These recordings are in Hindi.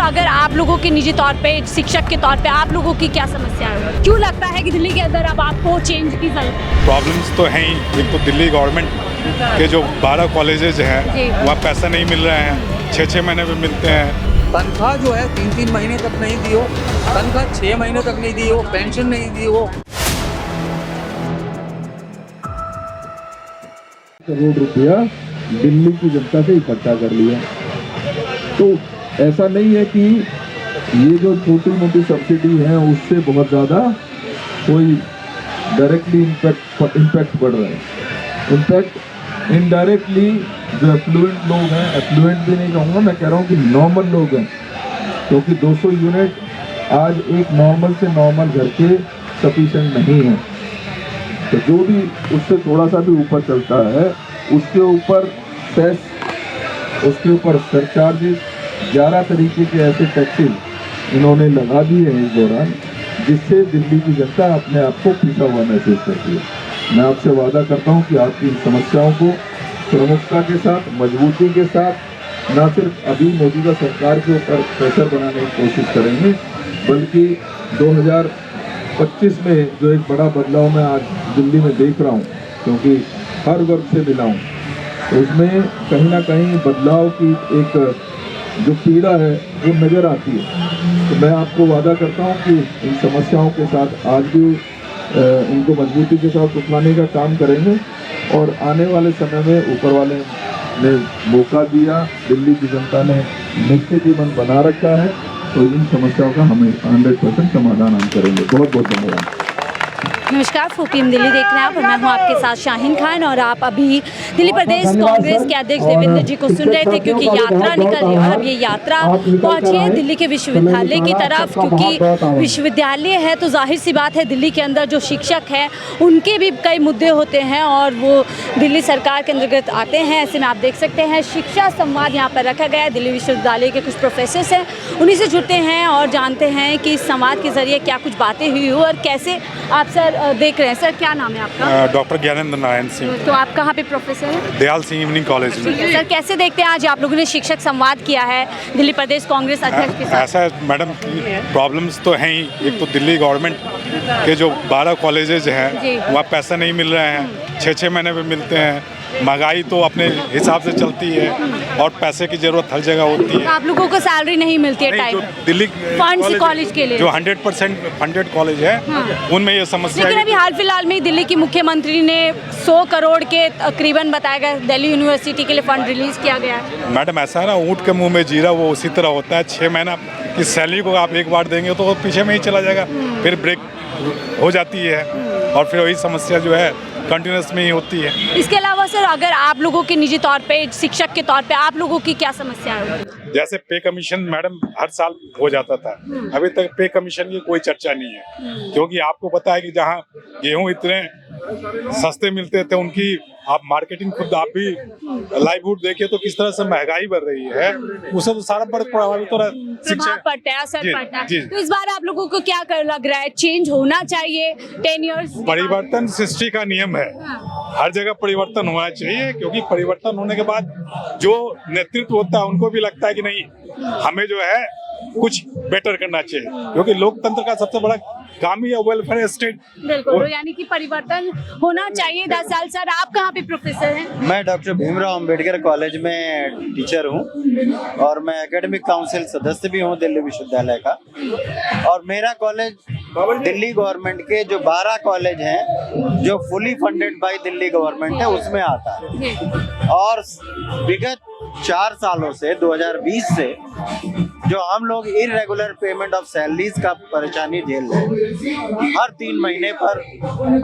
अगर आप लोगों के निजी तौर पे शिक्षक के तौर पे आप लोगों की क्या समस्या है? क्यों लगता है कि दिल्ली के अंदर अब आपको चेंज की जरूरत है? प्रॉब्लम्स तो हैं ही। एक तो दिल्ली गवर्नमेंट के जो 12 कॉलेजेस हैं वहाँ पैसा नहीं मिल रहे हैं, 6-6 महीने में मिलते हैं। तनख्वाह जो है 3-3 महीने तक नहीं दी हो, तनख्वाह 6 महीने तक नहीं दी हो, पेंशन नहीं दी हो। करोड़ रुपया दिल्ली की जनता से इकट्ठा कर लिया। तो ऐसा नहीं है कि ये जो छोटी मोटी सब्सिडी है उससे बहुत ज़्यादा कोई डायरेक्टली इम्पैक्ट बढ़ रहा है। इनफैक्ट इनडायरेक्टली जो एफ्लुएंट लोग हैं, एफ्लुएंट भी नहीं कहूँगा, मैं कह रहा हूँ कि नॉर्मल लोग हैं, क्योंकि 200 यूनिट आज एक नॉर्मल से नॉर्मल घर के सफिशेंट नहीं है। तो जो भी उससे थोड़ा सा भी ऊपर चलता है उसके ऊपर सेस, उसके ऊपर सरचार्जेस, 11 तरीके के ऐसे टैक्सेस इन्होंने लगा दिए हैं इस दौरान, जिससे दिल्ली की जनता अपने आप को पिसा हुआ महसूस करती है। मैं आपसे वादा करता हूं कि आपकी इन समस्याओं को प्रमुखता के साथ, मजबूती के साथ न सिर्फ अभी मौजूदा सरकार के ऊपर प्रेशर बनाने की कोशिश करेंगे, बल्कि 2025 में जो एक बड़ा बदलाव मैं आज दिल्ली में देख रहा हूँ, क्योंकि हर वर्ग से मिला हूँ, तो उसमें कहीं ना कहीं बदलाव की एक जो पीड़ा है वो नज़र आती है। तो मैं आपको वादा करता हूँ कि इन समस्याओं के साथ आज भी इनको मजबूती के साथ उठाने का काम करेंगे, और आने वाले समय में ऊपर वाले ने मौका दिया, दिल्ली की जनता ने निश्चित ही मन बना रखा है, तो इन समस्याओं का हमें 100% समाधान हम करेंगे। बहुत बहुत धन्यवाद। नमस्कार, फोकलिम दिल्ली देख रहे हैं आप और मैं हूं आपके साथ शाहीन खान। और आप अभी दिल्ली प्रदेश कांग्रेस के अध्यक्ष देवेंद्र जी को सुन रहे थे, क्योंकि यात्रा निकल रही है और अब ये यात्रा पहुंची है दिल्ली के विश्वविद्यालय की तरफ, क्योंकि विश्वविद्यालय है तो जाहिर सी बात है दिल्ली के अंदर जो शिक्षक हैं उनके भी कई मुद्दे होते हैं और वो दिल्ली सरकार के अंतर्गत आते हैं। ऐसे में आप देख सकते हैं शिक्षा संवाद यहाँ पर रखा गया है। दिल्ली विश्वविद्यालय के कुछ प्रोफेसर्स हैं, उन्हीं से जुड़ते हैं और जानते हैं कि इस संवाद के जरिए क्या कुछ बातें हुई हो और कैसे आप सर देख रहे हैं। सर क्या नाम है आपका? डॉक्टर ज्ञानेंद्र नारायण सिंह। तो आप कहाँ पे प्रोफेसर हैं? दयाल सिंह इवनिंग कॉलेज में। सर कैसे देखते हैं आज आप लोगों ने शिक्षक संवाद किया है दिल्ली प्रदेश कांग्रेस अध्यक्ष के साथ? ऐसा मैडम, प्रॉब्लम्स तो हैं ही। एक तो दिल्ली गवर्नमेंट के जो 12 कॉलेजेस हैं वहाँ पैसा नहीं मिल रहे हैं, 6-6 महीने में मिलते हैं। महंगाई तो अपने हिसाब से चलती है और पैसे की जरूरत हर जगह होती है। आप लोगों को सैलरी नहीं मिलती है टाइम दिल्ली फंड्स कॉलेज के लिए, जो 100% फंडेड कॉलेज है उनमें ये समस्या। लेकिन अभी हाल फिलहाल में दिल्ली की मुख्यमंत्री ने 100 करोड़ के तकरीबन बताया गया दिल्ली यूनिवर्सिटी के लिए फंड रिलीज किया गया है। मैडम ऐसा है ना, ऊँट के मुँह में जीरा वो उसी तरह होता है। 6 महीना की सैलरी को आप एक बार देंगे तो वो पीछे में ही चला जाएगा, फिर ब्रेक हो जाती है और फिर वही समस्या जो है कंटिन्यूस में ही होती है। इसके अलावा सर अगर आप लोगों के निजी तौर पे शिक्षक के तौर पे आप लोगों की क्या समस्या है? जैसे पे कमीशन मैडम हर साल हो जाता था, अभी तक पे कमीशन की कोई चर्चा नहीं है, क्योंकि आपको पता है कि जहाँ गेहूं इतने सस्ते मिलते थे उनकी आप मार्केटिंग खुद आप भी लाइवहुड देखिए तो किस तरह से महंगाई बढ़ रही है, उससे तो सारा बड़ा प्रभावित हो रहा है। प्रभाव पड़ता है, असर पड़ता है। तो इस बार आप लोगों को क्या लग रहा है, चेंज होना चाहिए 10 इयर्स? परिवर्तन सृष्टि का नियम है, हर जगह परिवर्तन होना चाहिए, क्योंकि परिवर्तन होने के बाद जो नेतृत्व होता है उनको भी लगता है कि नहीं हमें जो है कुछ बेटर करना चाहिए, क्योंकि लोकतंत्र का सबसे बड़ा काम ही है वेलफेयर स्टेट। बिल्कुल, यानी कि परिवर्तन होना चाहिए 10 साल। सर आप कहाँ पे प्रोफेसर हैं? मैं डॉक्टर भीमराव अंबेडकर कॉलेज में टीचर हूँ और मैं एकेडमिक काउंसिल सदस्य भी हूँ दिल्ली विश्वविद्यालय का। और मेरा कॉलेज दिल्ली गवर्नमेंट के जो 12 कॉलेज हैं जो fully funded by Delhi government है उसमें आता है। और विगत 4 सालों से 2020 से जो हम लोग इरेगुलर पेमेंट ऑफ सैलरीज का परेशानी झेल रहे हैं, हर 3 महीने पर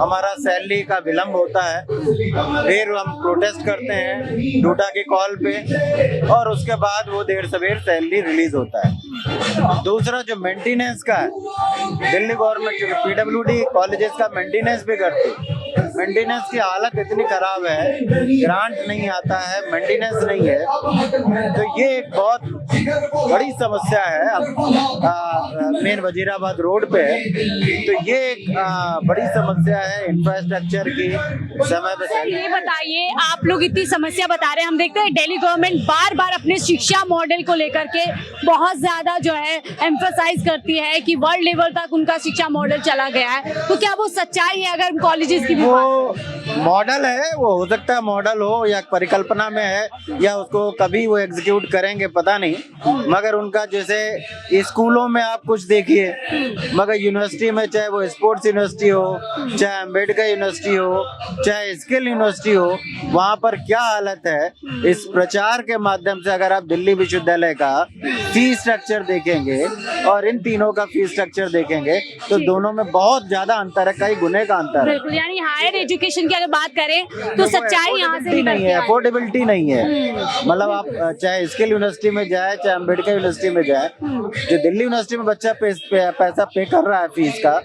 हमारा सैलरी का विलंब होता है, फिर हम प्रोटेस्ट करते हैं डूटा के कॉल पे और उसके बाद वो देर सवेर सैलरी रिलीज होता है। दूसरा जो मेंटेनेंस का है, दिल्ली गवर्नमेंट जो PWD कॉलेजेस का मेंटेनेंस भी करती है, मेंटेनेंस की हालत इतनी खराब है, ग्रांट नहीं आता है, मेंटेनेंस नहीं है, तो ये एक बहुत बड़ी समस्या है। मेन वजीराबाद रोड पे है, तो ये एक बड़ी समस्या है इंफ्रास्ट्रक्चर की, समय पे सर ये बताइए, आप लोग इतनी समस्या बता रहे हैं, हम देखते हैं दिल्ली गवर्नमेंट बार बार अपने शिक्षा मॉडल को लेकर के बहुत ज्यादा जो है एम्फसाइज करती है कि वर्ल्ड लेवल तक उनका शिक्षा मॉडल चला गया है, तो क्या वो सच्चाई है? अगर कॉलेजेस की भी वो मॉडल है, वो हो सकता है मॉडल हो या परिकल्पना में है, या उसको कभी वो एग्जीक्यूट करेंगे पता नहीं, मगर उनका जैसे स्कूलों में आप कुछ देखिए, मगर यूनिवर्सिटी में चाहे वो स्पोर्ट्स यूनिवर्सिटी हो, चाहे अम्बेडकर यूनिवर्सिटी हो, चाहे स्किल यूनिवर्सिटी हो, वहाँ पर क्या हालत है। इस प्रचार के माध्यम से अगर आप दिल्ली विश्वविद्यालय का फीस स्ट्रक्चर देखेंगे और इन तीनों का फीस स्ट्रक्चर देखेंगे तो दोनों में बहुत ज्यादा अंतर है, कई गुने का अंतर है। बिल्कुल, यानी हायर एजुकेशन की अगर बात करें तो सच्चाई यहाँ से नहीं है, अफोर्डेबिलिटी नहीं है। मतलब आप चाहे स्किल यूनिवर्सिटी में जाए, चाहे अम्बेडकर यूनिवर्सिटी में जाए, जो दिल्ली यूनिवर्सिटी में बच्चा पैसा पे कर रहा है फीस का,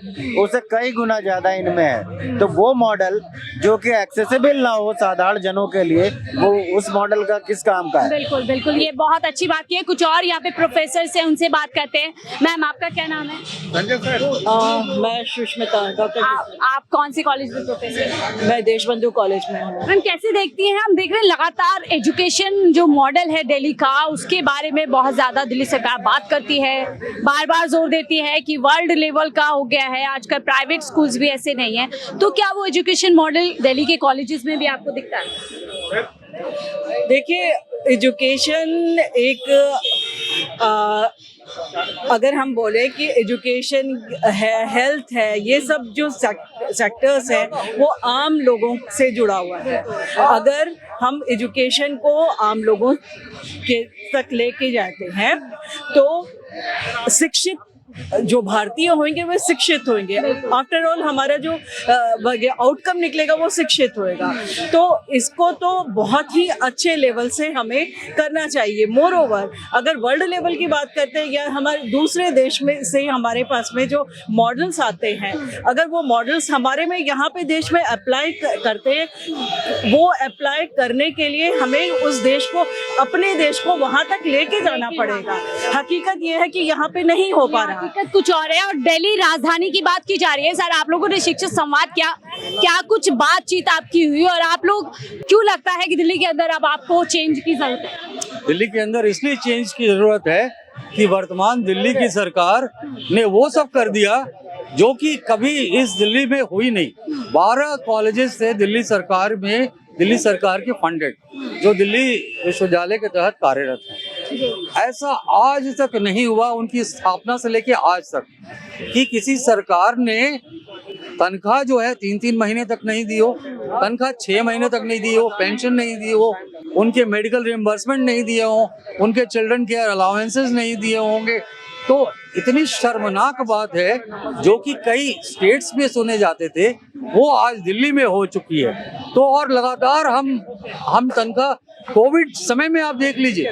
उससे कई गुना ज्यादा इनमें है। तो वो मॉडल जो कि एक्सेसिबल ना हो साधारण जनों के लिए, वो उस मॉडल का किस काम का है? बिल्कुल बिल्कुल, ये बहुत अच्छी बात की है। कुछ और यहाँ पे प्रोफेसर से उनसे बात करते हैं। मैम, आपका क्या नाम है? संजय सर, मैं सुष्मिता, डॉक्टर आप कौन से कॉलेज में प्रोफेसर हैं? मैं देशबंधु कॉलेज में हूँ। मैम, कैसे देखती हैं? हम देख रहे हैं लगातार एजुकेशन जो मॉडल है दिल्ली का, उसके बारे में बहुत ज्यादा दिल्ली सरकार बात करती है, बार बार जोर देती है कि वर्ल्ड लेवल का हो गया है, आजकल प्राइवेट स्कूल्स भी ऐसे नहीं है, तो क्या वो एजुकेशन मॉडल दिल्ली के कॉलेजेस में भी आपको दिखता है? देखिए, एजुकेशन एक अगर हम बोले कि एजुकेशन है, हेल्थ है, ये सब जो सेक्टर्स हैं वो आम लोगों से जुड़ा हुआ है। अगर हम एजुकेशन को आम लोगों के तक लेके जाते हैं तो शिक्षित जो भारतीय होंगे वो शिक्षित होंगे। आफ्टर ऑल हमारा जो आउटकम निकलेगा वो शिक्षित होएगा। तो इसको तो बहुत ही अच्छे लेवल से हमें करना चाहिए। मोर ओवर, अगर वर्ल्ड लेवल की बात करते हैं या हमारे दूसरे देश में से हमारे पास में जो मॉडल्स आते हैं, अगर वो मॉडल्स हमारे में यहाँ पे देश में अप्लाई करते हैं, वो अप्लाई करने के लिए हमें उस देश को, अपने देश को वहाँ तक लेके जाना पड़ेगा। हकीकत ये है कि यहाँ पे नहीं हो पा रहा। हकीकत कुछ और है। और दिल्ली राजधानी की बात की जा रही है। सर, आप लोगों ने शिक्षक संवाद किया, क्या कुछ बातचीत आपकी हुई, और आप लोग क्यों लगता है कि दिल्ली के अंदर अब आपको चेंज की जरूरत है? दिल्ली के अंदर इसलिए चेंज की जरूरत है कि वर्तमान दिल्ली की सरकार ने वो सब कर दिया जो कि कभी इस दिल्ली में हुई नहीं। 12 कॉलेजेस थे दिल्ली सरकार में, दिल्ली सरकार के फंडेड, जो दिल्ली विश्वविद्यालय के तहत कार्यरत है। ऐसा आज तक नहीं हुआ उनकी स्थापना से लेके आज तक कि किसी सरकार ने तनख्वाह जो है 3-3 महीने तक नहीं दी हो, तनख्वाह 6 महीने तक नहीं दी हो, पेंशन नहीं दी हो, उनके मेडिकल रिएम्बर्समेंट नहीं दिए हो, उनके चिल्ड्रन केयर अलाउंसेस नहीं दिए होंगे। तो इतनी शर्मनाक बात है जो कि कई स्टेट्स में सुने जाते थे, वो आज दिल्ली में हो चुकी है। तो और लगातार हम तनख्वाह, कोविड समय में आप देख लीजिए,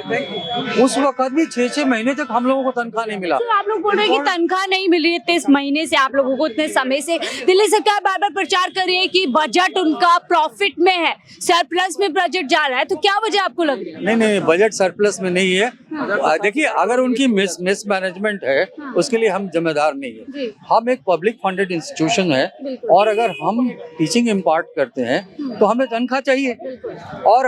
उस वक्त भी 6-6 महीने तक हम लोगों को तनख्वाह नहीं मिला। तो आप लोग बोल रहे हैं कि तनख्वाह नहीं मिली इतने महीने से आप लोगों को, इतने समय से। दिल्ली सरकार बार बार प्रचार कर रही है कि बजट उनका प्रॉफिट में है, सरप्लस में बजट जा रहा है, तो क्या वजह आपको लग रही है? नहीं, बजट सरप्लस में नहीं है। देखिए, अगर उनकी मिस मैनेजमेंट है उसके लिए हम जिम्मेदार नहीं है। हम एक पब्लिक फंडेड इंस्टीट्यूशन है, और अगर हम टीचिंग इम्पार्ट करते हैं तो हमें तनख्वाह चाहिए, और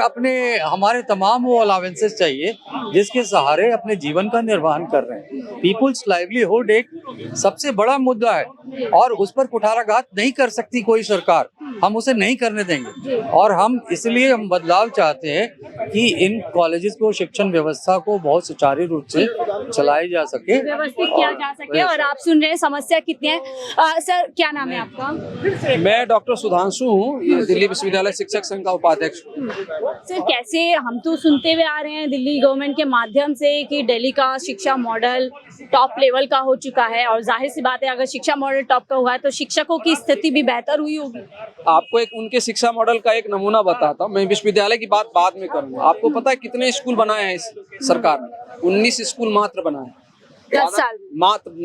हमारे तमाम वो अलावेंसेस चाहिए जिसके सहारे अपने जीवन का निर्वहन कर रहे हैं। पीपुल्स लाइवलीहुड एक सबसे बड़ा मुद्दा है, और उस पर कुठाराघात नहीं कर सकती कोई सरकार, हम उसे नहीं करने देंगे। और हम इसलिए बदलाव चाहते हैं कि इन कॉलेजेस को, शिक्षण व्यवस्था को बहुत सुचारू रूप से चलाई जा सके, व्यवस्थित किया जा सके। और आप सुन रहे हैं समस्या कितनी है। सर, क्या नाम है आपका? मैं डॉक्टर सुधांशु हूँ, दिल्ली विश्वविद्यालय शिक्षक संघ का उपाध्यक्ष। सर, कैसे हम तो सुनते हुए आ रहे हैं दिल्ली गवर्नमेंट के माध्यम से कि दिल्ली का शिक्षा मॉडल टॉप लेवल का हो चुका है, और जाहिर सी बात है अगर शिक्षा मॉडल टॉप का हुआ है तो शिक्षकों की स्थिति भी बेहतर हुई होगी। आपको एक उनके शिक्षा मॉडल का एक नमूना बताता हूँ। मैं विश्वविद्यालय की बात बाद में करूँगा। आपको पता है कितने स्कूल बनाए हैं इस सरकार ने? 19 स्कूल मात्र बनाए। 10 साल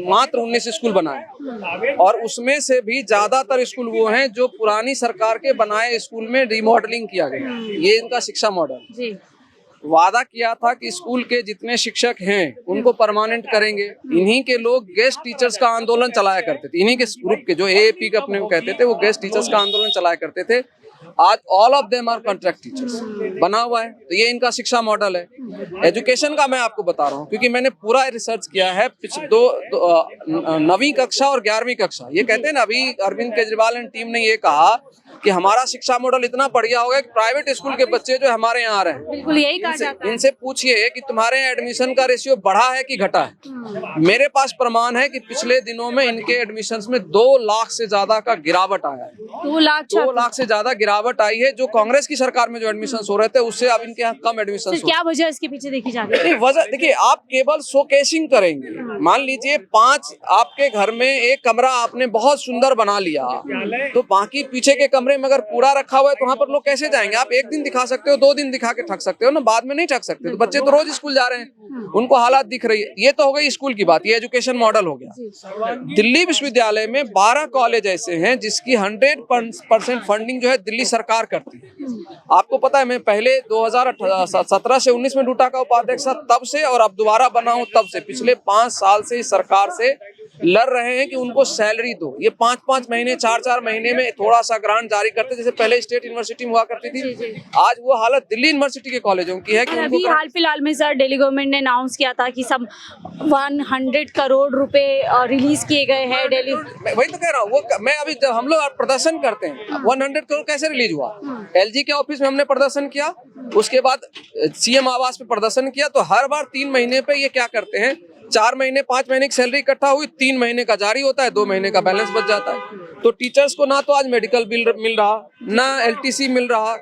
मात्र 19 स्कूल बनाए और उसमें से भी ज्यादातर स्कूल वो हैं जो पुरानी सरकार के बनाए स्कूल में रिमॉडलिंग किया गया। ये इनका शिक्षा मॉडल। जी। वादा किया था कि स्कूल के जितने शिक्षक हैं उनको परमानेंट करेंगे। इन्हीं के लोग गेस्ट टीचर्स का आंदोलन चलाया करते थे। इन्हीं के ग्रुप के जो एएपी के अपने को कहते थे, वो गेस्ट टीचर्स का आंदोलन चलाया करते थे। आज all of them are contract teachers बना हुआ है। तो ये इनका शिक्षा मॉडल है। एजुकेशन का मैं आपको बता रहा हूँ क्योंकि मैंने पूरा रिसर्च किया है। नवीं कक्षा और 11वीं कक्षा, ये कहते हैं ना, अभी अरविंद केजरीवाल एंड टीम ने ये कहा कि हमारा शिक्षा मॉडल इतना बढ़िया हो गया कि प्राइवेट स्कूल के बच्चे जो हमारे यहाँ आ रहे हैं, बिल्कुल यही कहा जाता है। इनसे पूछिए कि तुम्हारे एडमिशन का रेशियो बढ़ा है कि घटा है। मेरे पास प्रमाण है कि पिछले दिनों में इनके एडमिशंस में 2 लाख से ज्यादा का गिरावट आया है। 2 लाख से ज्यादा गिरावट आई है। जो कांग्रेस की सरकार में जो एडमिशन हो रहे थे उससे अब इनके यहाँ कम एडमिशन। क्या वजह इसके पीछे देखी जा रही है? वजह देखिए, आप केवल शोकेसिंग करेंगे। मान लीजिए 5 आपके घर में एक कमरा आपने बहुत सुंदर बना लिया, तो बाकी पीछे के कमरे में अगर कूड़ा रखा हुआ है तो वहाँ पर लोग कैसे जाएंगे? आप एक दिन दिखा सकते हो, 2 दिन दिखा के ठग सकते हो ना, बाद में नहीं ठग सकते। तो बच्चे तो रोज स्कूल जा रहे हैं, उनको हालात दिख रही है। ये तो हो गई स्कूल की बात, ये एजुकेशन मॉडल हो गया। दिल्ली विश्वविद्यालय में 12 कॉलेज ऐसे हैं जिसकी 100% फंडिंग जो है दिल्ली सरकार करती है। आपको पता है, मैं पहले 2017 से 19 में डूटा का उपाध्यक्ष था, तब से, और अब दोबारा बना हूं तब से, पिछले 5 साल से इस सरकार से लड़ रहे हैं कि उनको सैलरी दो। ये 5-5 महीने 4-4 महीने में थोड़ा सा ग्रांट जारी करते, जैसे पहले स्टेट यूनिवर्सिटी में हुआ करती थी। आज वो हालत दिल्ली यूनिवर्सिटी के कॉलेजों की है कि अभी हाल फिलहाल में सर दिल्ली गवर्नमेंट ने अनाउंस किया था कि सब 100 करोड़ रुपए रिलीज किए गए हैं दिल्ली। वही तो कह रहा हूँ। वो मैं अभी जब हम लोग प्रदर्शन करते हैं, 100 करोड़ कैसे रिलीज हुआ? एलजी के ऑफिस में हमने प्रदर्शन किया, उसके बाद सीएम आवास पे प्रदर्शन किया। तो हर बार 3 महीने पे ये क्या करते हैं, 4 महीने 5 महीने की सैलरी इकट्ठा हुई, 3 महीने का जारी होता है, 2 महीने का बैलेंस बच जाता है। तो टीचर्स को ना तो आज मेडिकल बिल मिल रहा, ना एलटीसी मिल रहा,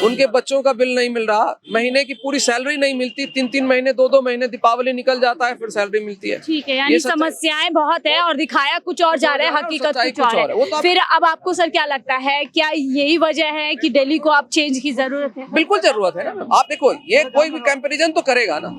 उनके बच्चों का बिल नहीं मिल रहा, महीने की पूरी सैलरी नहीं मिलती, 3-3 महीने 2-2 महीने दीपावली निकल जाता है, फिर सैलरी मिलती है। ठीक है, यानी समस्याएं बहुत है और दिखाया कुछ और जा रहा है, हकीकत कुछ और है। फिर अब आपको सर क्या लगता है, क्या यही वजह है कि दिल्ली को अब चेंज की जरूरत है? बिल्कुल जरूरत है ना। आप देखो, ये कोई भी कंपैरिजन तो करेगा ना।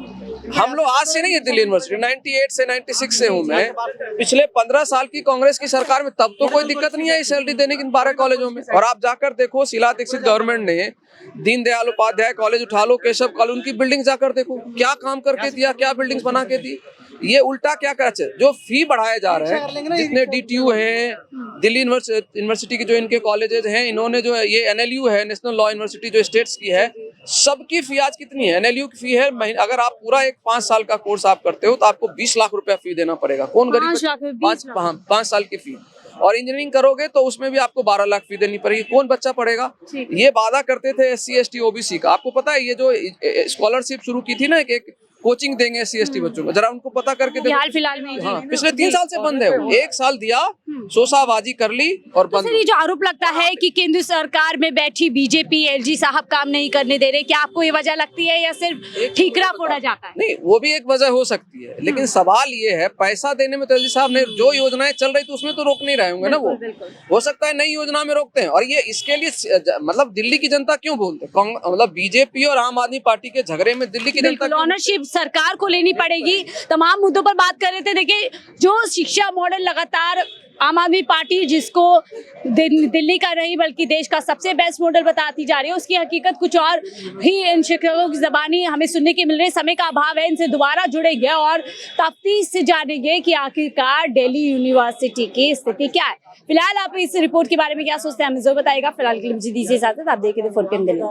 हम लोग आज से नहीं है दिल्ली यूनिवर्सिटी, 98 से 96 से हूँ मैं। पिछले 15 साल की कांग्रेस की सरकार में तब तो कोई दिक्कत नहीं है सैलरी देने की 12 कॉलेजों में। और आप जाकर देखो, शीला दीक्षित गवर्नमेंट ने दीनदयाल उपाध्याय कॉलेज उठा लो, केशव कॉलेज, उनकी बिल्डिंग जाकर देखो क्या काम करके दिया, क्या बिल्डिंग्स बना के दी। ये उल्टा क्या कर, जो फी बढ़ाए जा रहे हैं, जितने डीटीयू हैं, दिल्ली यूनिवर्सिटी के जो इनके कॉलेजेस हैं, इन्होंने जो ये एनएलयू है, नेशनल लॉ यूनिवर्सिटी जो स्टेट्स की है, सबकी फी आज कितनी है? एनएलयू की फी है, अगर आप पूरा एक 5 साल का कोर्स आप करते हो तो आपको 20 लाख रुपया फी देना पड़ेगा। कौन गरीब? 5 साल की फी। और इंजीनियरिंग करोगे तो उसमें भी आपको 12 लाख फी देनी पड़ेगी। कौन बच्चा पढ़ेगा? ये वादा करते थे SC ST OBC का। आपको पता है, ये जो स्कॉलरशिप शुरू की थी ना, एक कोचिंग देंगे SC ST बच्चों को, जरा उनको पता करके देखो। हाल फिलहाल में हाँ, पिछले 3 साल से बंद है। 1 साल दिया, शोशाबाजी कर ली और बंद। सर, ये जो आरोप लगता है कि केंद्र सरकार में बैठी बीजेपी, LG साहब काम नहीं करने दे रहे, क्या आपको ये वजह लगती है या सिर्फ ठीकरा फोड़ा जाता है? नहीं, वो भी एक वजह हो सकती है, लेकिन सवाल ये है, पैसा देने में तो LG साहब ने जो योजनाएं चल रही थी उसमें तो रोक नहीं रहे होंगे ना। वो हो सकता है नई योजना में रोकते हैं। और ये इसके लिए मतलब दिल्ली की जनता क्यों बोलते हैं? मतलब बीजेपी और आम आदमी पार्टी के झगड़े में दिल्ली की जनता ओनरशिप सरकार को लेनी पड़ेगी। तमाम मुद्दों पर बात कर रहे थे। देखिए, जो शिक्षा मॉडल लगातार आम आदमी पार्टी जिसको दिल्ली का नहीं बल्कि देश का सबसे बेस्ट मॉडल बताती जा रही है, उसकी हकीकत कुछ और ही इन शिक्षकों की ज़बानी हमें सुनने के मिल रही है। समय का अभाव है, इनसे दोबारा जुड़ेंगे और तफ्तीश से जानेंगे कि आखिरकार दिल्ली यूनिवर्सिटी की स्थिति क्या है। फिलहाल आप इस रिपोर्ट के बारे में क्या सोचते हैं, हमें जरूर बताइएगा। फिलहाल के लिए दीजिए इजाजत। आप देख रहे थे 4PM दिल्ली।